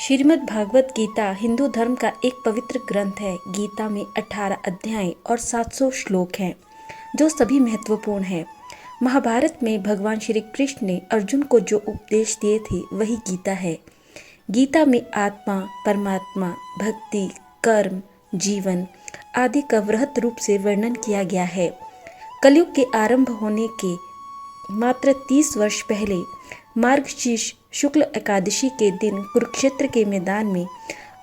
श्रीमद् भागवत गीता हिंदू धर्म का एक पवित्र ग्रंथ है। गीता में 18 अध्याय और 700 श्लोक हैं, जो सभी महत्वपूर्ण हैं। महाभारत में भगवान श्री कृष्ण ने अर्जुन को जो उपदेश दिए थे वही गीता है। गीता में आत्मा, परमात्मा, भक्ति, कर्म, जीवन आदि का वृहत रूप से वर्णन किया गया है। कलयुग के आरंभ होने के मात्र 30 वर्ष पहले मार्गशीर्ष शुक्ल एकादशी के दिन कुरुक्षेत्र के मैदान में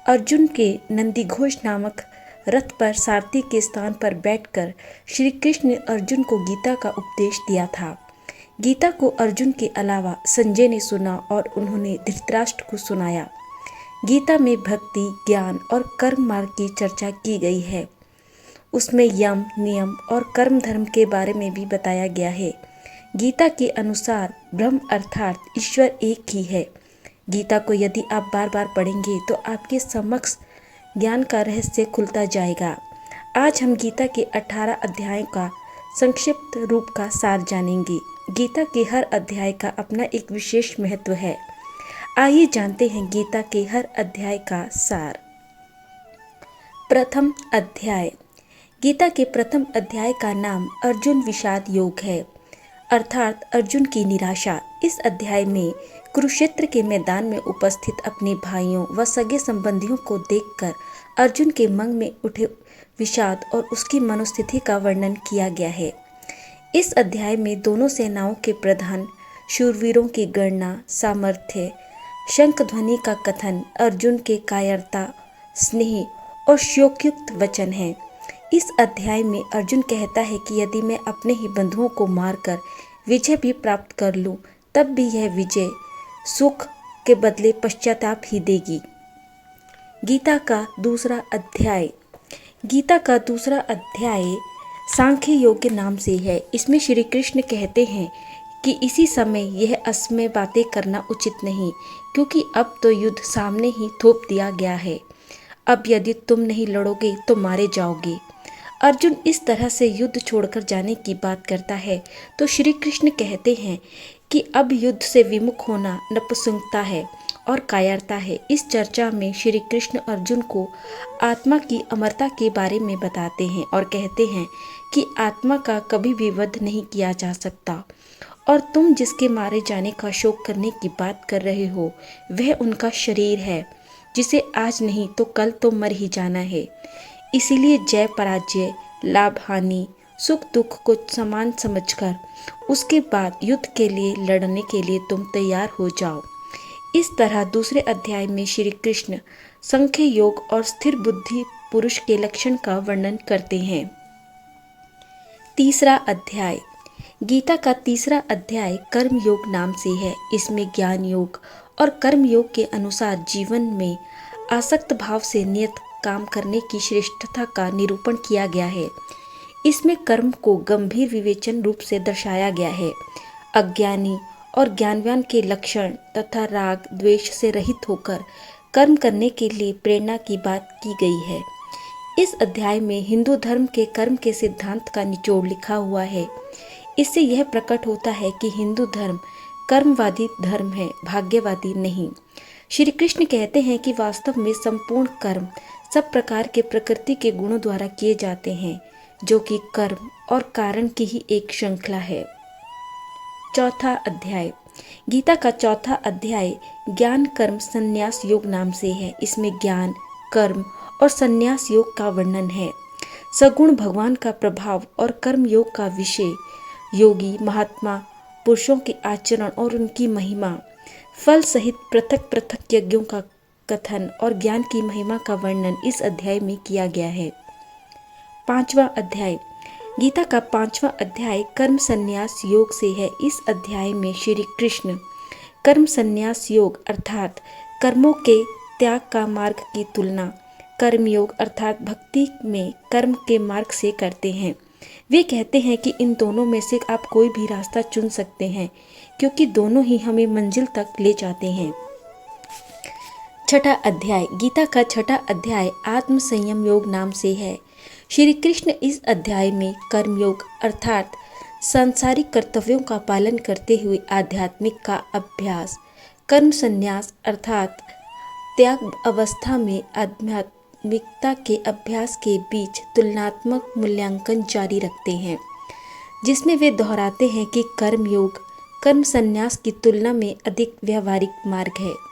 अर्जुन के नंदीघोष नामक रथ पर सारथी के स्थान पर बैठकर श्री कृष्ण ने अर्जुन को गीता का उपदेश दिया था। गीता को अर्जुन के अलावा संजय ने सुना और उन्होंने धृतराष्ट्र को सुनाया। गीता में भक्ति, ज्ञान और कर्म मार्ग की चर्चा की गई है। उसमें यम, नियम और कर्म धर्म के बारे में भी बताया गया है। गीता के अनुसार ब्रह्म अर्थात ईश्वर एक ही है। गीता को यदि आप बार बार पढ़ेंगे तो आपके समक्ष ज्ञान का रहस्य खुलता जाएगा। आज हम गीता के 18 अध्यायों का संक्षिप्त रूप का सार जानेंगे। गीता के हर अध्याय का अपना एक विशेष महत्व है। आइए जानते हैं गीता के हर अध्याय का सार। प्रथम अध्याय। गीता के प्रथम अध्याय का नाम अर्जुन विषाद योग है, अर्थात अर्जुन की निराशा। इस अध्याय में कुरुक्षेत्र के मैदान में उपस्थित अपने भाइयों व सगे संबंधियों को देखकर अर्जुन के मन में उठे विषाद और उसकी मनोस्थिति का वर्णन किया गया है। इस अध्याय में दोनों सेनाओं के प्रधान शूरवीरों की गणना, सामर्थ्य, शंख ध्वनि का कथन, अर्जुन के कायरता, स्नेह और शोकयुक्त वचन है। इस अध्याय में अर्जुन कहता है कि यदि मैं अपने ही बंधुओं को मारकर विजय भी प्राप्त कर लूं, तब भी यह विजय सुख के बदले पश्चाताप ही देगी। गीता का दूसरा अध्याय। गीता का दूसरा अध्याय सांख्य योग के नाम से है। इसमें श्री कृष्ण कहते हैं कि इसी समय यह असमय बातें करना उचित नहीं, क्योंकि अब तो युद्ध सामने ही थोप दिया गया है। अब यदि तुम नहीं लड़ोगे तो मारे जाओगे। अर्जुन इस तरह से युद्ध छोड़कर जाने की बात करता है तो श्री कृष्ण कहते हैं कि अब युद्ध से विमुख होना नपुंसकता है और कायरता है। इस चर्चा में श्री कृष्ण अर्जुन को आत्मा की अमरता के बारे में बताते हैं और कहते हैं कि आत्मा का कभी भी वध नहीं किया जा सकता और तुम जिसके मारे जाने का शोक करने की बात कर रहे हो वह उनका शरीर है, जिसे आज नहीं तो कल तो मर ही जाना है। इसीलिए जय पराजय, लाभ हानि, सुख दुख को समान समझकर उसके बाद युद्ध के लिए लड़ने के लिए तुम तैयार हो जाओ। इस तरह दूसरे अध्याय में श्री कृष्ण सांख्य योग और स्थिर बुद्धि पुरुष के लक्षण का वर्णन करते हैं। तीसरा अध्याय। गीता का तीसरा अध्याय कर्म योग नाम से है। इसमें ज्ञान योग और कर्म योग के अनुसार जीवन में आसक्त भाव से नियत काम करने की श्रेष्ठता का निरूपण किया गया है। इसमें कर्म को गंभीर विवेचन रूप से दर्शाया गया है। अज्ञानी और ज्ञानवान के लक्षण तथा राग द्वेष से रहित होकर कर्म करने के लिए प्रेरणा की बात की गई है। इस अध्याय में हिंदू धर्म के कर्म के सिद्धांत का निचोड़ लिखा हुआ है। इससे यह प्रकट होता है कि हिंदू धर्म कर्मवादी धर्म है, भाग्यवादी नहीं। श्री कृष्ण कहते हैं कि वास्तव में संपूर्ण कर्म सब प्रकार के प्रकृति के गुणों द्वारा किए जाते हैं, जो कि कर्म और कारण की ही एक श्रृंखला है। चौथा अध्याय। गीता का चौथा अध्याय ज्ञान कर्म संन्यास योग नाम से है। इसमें ज्ञान, कर्म और संन्यास योग का वर्णन है। सगुण भगवान का प्रभाव और कर्म योग का विषय, योगी महात्मा पुरुषों के आचरण और उनकी महिमा, फल सहित पृथक पृथक यज्ञों का कथन और ज्ञान की महिमा का वर्णन इस अध्याय में किया गया है। पांचवा अध्याय। गीता का पांचवा अध्याय कर्म संन्यास योग से है। इस अध्याय में श्री कृष्ण कर्म संन्यास योग अर्थात कर्मों के त्याग का मार्ग की तुलना कर्म योग अर्थात भक्ति में कर्म के मार्ग से करते हैं। वे कहते हैं कि इन दोनों में से आप कोई भी रास्ता चुन सकते हैं, क्योंकि दोनों ही हमें मंजिल तक ले जाते हैं। छठा अध्याय। गीता का छठा अध्याय आत्म संयम योग नाम से है। श्री कृष्ण इस अध्याय में कर्मयोग अर्थात सांसारिक कर्तव्यों का पालन करते हुए आध्यात्मिक का अभ्यास, कर्म संन्यास अर्थात त्याग अवस्था में आध्यात्मिकता के अभ्यास के बीच तुलनात्मक मूल्यांकन जारी रखते हैं, जिसमें वे दोहराते हैं कि कर्म योग कर्म संन्यास की तुलना में अधिक व्यावहारिक मार्ग है।